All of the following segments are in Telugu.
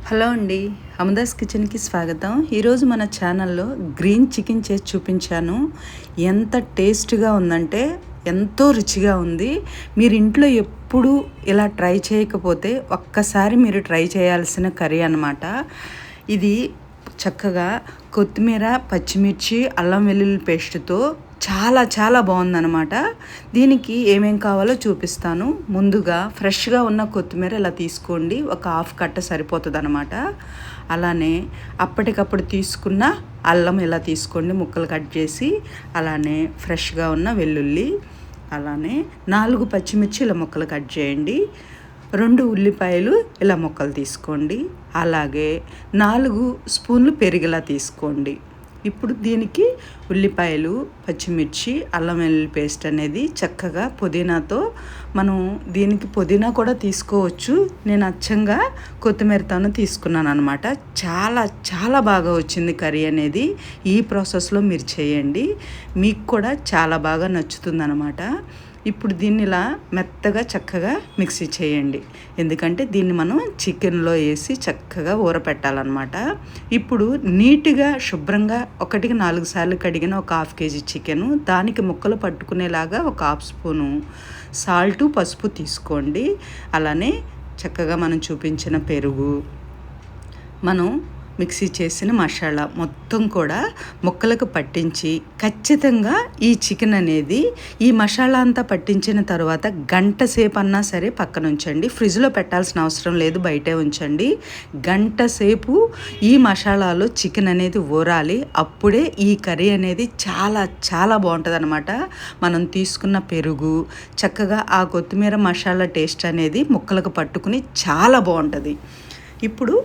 హలో అండి, అమదాస్ కిచెన్కి స్వాగతం. ఈరోజు మన ఛానల్లో గ్రీన్ చికెన్ చేసి చూపించాను. ఎంత టేస్ట్గా ఉందంటే ఎంతో రుచిగా ఉంది. మీరు ఇంట్లో ఎప్పుడు ఇలా ట్రై చేయకపోతే ఒక్కసారి మీరు ట్రై చేయాల్సిన కర్రీ అన్నమాట. ఇది చక్కగా కొత్తిమీర, పచ్చిమిర్చి, అల్లం వెల్లుల్లి పేస్ట్తో చాలా బాగుందన్నమాట. దీనికి ఏమేం కావాలో చూపిస్తాను. ముందుగా ఫ్రెష్గా ఉన్న కొత్తిమీర ఇలా తీసుకోండి, ఒక హాఫ్ కట్ట సరిపోతుంది అనమాట. అలానే అప్పటికప్పుడు తీసుకున్న అల్లం ఇలా తీసుకోండి, ముక్కలు కట్ చేసి. అలానే ఫ్రెష్గా ఉన్న వెల్లుల్లి, అలానే 4 పచ్చిమిర్చి ఇలా ముక్కలు కట్ చేయండి. 2 ఉల్లిపాయలు ఇలా ముక్కలు తీసుకోండి. అలాగే 4 స్పూన్లు పెరిగిలా తీసుకోండి. ఇప్పుడు దీనికి ఉల్లిపాయలు, పచ్చిమిర్చి, అల్లం వెల్లుల్లి పేస్ట్ అనేది చక్కగా పుదీనాతో మనం దీనికి పుదీనా కూడా తీసుకోవచ్చు. నేను అచ్చంగా కొత్తిమీరతోనే తీసుకున్నాను అనమాట. చాలా బాగా వచ్చింది కర్రీ అనేది. ఈ ప్రాసెస్లో మీరు చేయండి, మీకు కూడా చాలా బాగా నచ్చుతుంది అనమాట. ఇప్పుడు దీన్ని ఇలా మెత్తగా చక్కగా మిక్సీ చేయండి, ఎందుకంటే దీన్ని మనం చికెన్లో వేసి చక్కగా ఊరపెట్టాలన్నమాట. ఇప్పుడు నీట్గా శుభ్రంగా 1కి 4 సార్లు కడిగిన ఒక హాఫ్ కేజీ చికెను, దానికి ముక్కలు పట్టుకునేలాగా ఒక హాఫ్ స్పూను సాల్టు, పసుపు తీసుకోండి. అలానే చక్కగా మనం చూపించిన పెరుగు, మనం మిక్సీ చేసిన మసాలా మొత్తం కూడా ముక్కలకు పట్టించి ఖచ్చితంగా ఈ చికెన్ అనేది ఈ మసాలా అంతా పట్టించిన తర్వాత గంట సేపు అన్నా సరే పక్కన ఉంచండి. ఫ్రిడ్జ్లో పెట్టాల్సిన అవసరం లేదు, బయటే ఉంచండి. గంట సేపు ఈ మసాలాలో చికెన్ అనేది ఊరాలి. అప్పుడే ఈ కర్రీ అనేది చాలా బాగుంటుంది అనమాట. మనం తీసుకున్న పెరుగు చక్కగా ఆ కొత్తిమీర మసాలా టేస్ట్ అనేది ముక్కలకు పట్టుకుని చాలా బాగుంటుంది. ఇప్పుడు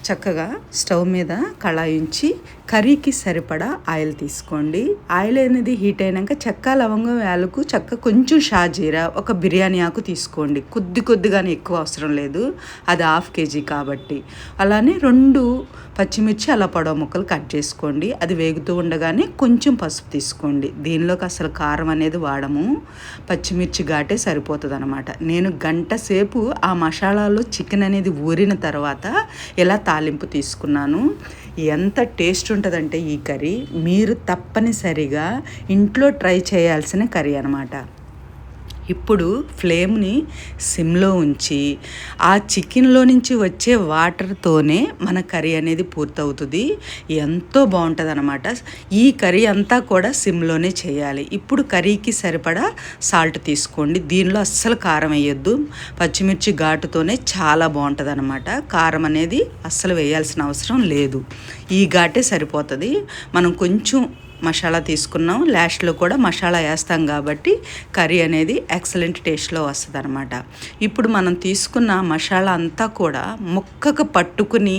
చక్కగా స్టవ్ మీద కళాయి ఉంచి కర్రీకి సరిపడా ఆయిల్ తీసుకోండి. ఆయిల్ అనేది హీట్ అయినాక చెక్క, లవంగం, యాలకు, చెక్క, కొంచెం షాజీరా, ఒక బిర్యానీ ఆకు తీసుకోండి. కొద్దిగానే, ఎక్కువ అవసరం లేదు, అది హాఫ్ కేజీ కాబట్టి. అలానే 2 పచ్చిమిర్చి అలా పొడవు ముక్కలు కట్ చేసుకోండి. అది వేగుతూ ఉండగానే కొంచెం పసుపు తీసుకోండి. దీనిలోకి అసలు కారం అనేది వాడము, పచ్చిమిర్చి ఘాటే సరిపోతుంది అనమాట. నేను గంట సేపు ఆ మసాలాలో చికెన్ అనేది ఊరిన తర్వాత ఇలా తాలింపు తీసుకున్నాను. ఎంత టేస్ట్ ఉంటుందంటే ఈ కర్రీ మీరు తప్పనిసరిగా ఇంట్లో ట్రై చేయాల్సిన కర్రీ అనమాట. ఇప్పుడు ఫ్లేమ్ని సిమ్లో ఉంచి ఆ చికెన్లో నుంచి వచ్చే వాటర్తోనే మన కర్రీ అనేది పూర్తవుతుంది. ఎంతో బాగుంటుంది అనమాట. ఈ కర్రీ అంతా కూడా సిమ్లోనే చేయాలి. ఇప్పుడు కర్రీకి సరిపడా సాల్ట్ తీసుకోండి. దీనిలో అస్సలు కారం వేయొద్దు, పచ్చిమిర్చి ఘాటుతోనే చాలా బాగుంటుంది అనమాట. కారం అనేది అస్సలు వేయాల్సిన అవసరం లేదు, ఈ ఘాటే సరిపోతుంది. మనం కొంచెం మసాలా తీసుకున్నాం, లాస్ట్లో కూడా మసాలా వేస్తాం కాబట్టి కర్రీ అనేది ఎక్సలెంట్ టేస్ట్లో వస్తుంది అనమాట. ఇప్పుడు మనం తీసుకున్న మసాలా అంతా కూడా ముక్కకు పట్టుకుని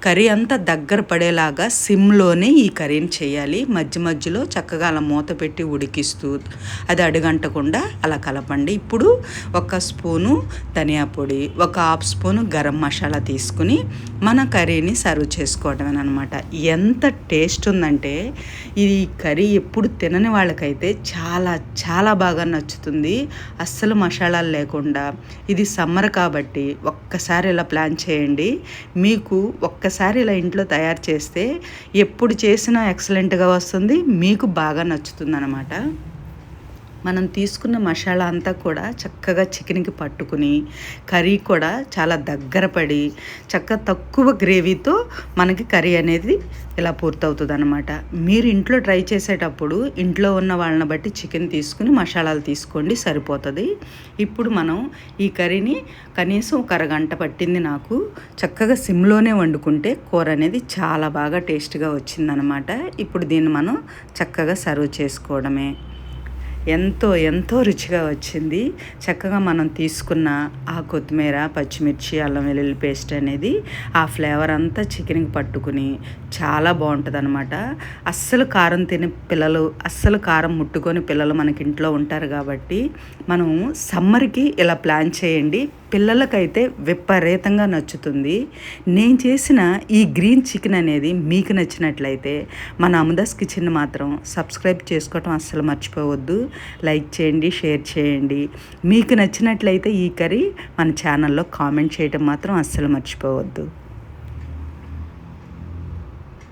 కర్రీ అంతా దగ్గర పడేలాగా సిమ్లోనే ఈ కర్రీని చేయాలి. మధ్యలో చక్కగా అలా మూత పెట్టి ఉడికిస్తూ అది అడుగంటకుండా అలా కలపండి. ఇప్పుడు 1 స్పూను ధనియా పొడి, ఒక హాఫ్ స్పూను గరం మసాలా తీసుకుని మన కర్రీని సర్వ్ చేసుకోవడమేనమాట. ఎంత టేస్ట్ ఉందంటే ఈ కర్రీ ఎప్పుడు తినని వాళ్ళకైతే చాలా బాగా నచ్చుతుంది, అస్సలు మసాలాలు లేకుండా. ఇది సమ్మర్ కాబట్టి ఒక్కసారి ఇలా ప్లాన్ చేయండి. మీకు ఒక్కసారి ఇలా ఇంట్లో తయారు చేస్తే ఎప్పుడు చేసినా ఎక్సలెంట్గా వస్తుంది, మీకు బాగా నచ్చుతుంది అన్నమాట. మనం తీసుకున్న మసాలా అంతా కూడా చక్కగా చికెన్కి పట్టుకుని కర్రీ కూడా చాలా దగ్గర పడి తక్కువ గ్రేవీతో మనకి కర్రీ అనేది ఇలా పూర్తవుతుంది అనమాట. మీరు ఇంట్లో ట్రై చేసేటప్పుడు ఇంట్లో ఉన్న వాళ్ళని బట్టి చికెన్ తీసుకుని మసాలాలు తీసుకోండి, సరిపోతుంది. ఇప్పుడు మనం ఈ కర్రీని కనీసం 1 అరగంట పట్టింది నాకు. చక్కగా సిమ్లోనే వండుకుంటే కూర అనేది చాలా బాగా టేస్ట్గా వచ్చిందనమాట. ఇప్పుడు దీన్ని మనం చక్కగా సర్వ్ చేసుకోవడమే. ఎంతో రుచిగా వచ్చింది. చక్కగా మనం తీసుకున్న ఆ కొత్తిమీర, పచ్చిమిర్చి, అల్లం వెల్లుల్లి పేస్ట్ అనేది ఆ ఫ్లేవర్ అంతా చికెన్కి పట్టుకుని చాలా బాగుంటుంది అనమాట. అస్సలు కారం తినే పిల్లలు, అస్సలు కారం ముట్టుకొని పిల్లలు మనకి ఇంట్లో ఉంటారు కాబట్టి మనం సమ్మర్కి ఇలా ప్లాన్ చేయండి. పిల్లలకైతే విపరీతంగా నచ్చుతుంది. నేను చేసిన ఈ గ్రీన్ చికెన్ అనేది మీకు నచ్చినట్లయితే మన అమదాస్ కిచెన్ మాత్రం సబ్స్క్రైబ్ చేసుకోవటం అస్సలు మర్చిపోవద్దు. లైక్ చేయండి, షేర్ చేయండి. మీకు నచ్చినట్లయితే ఈ కర్రీ మన ఛానల్లో కామెంట్ చేయడం మాత్రం అస్సలు మర్చిపోవద్దు.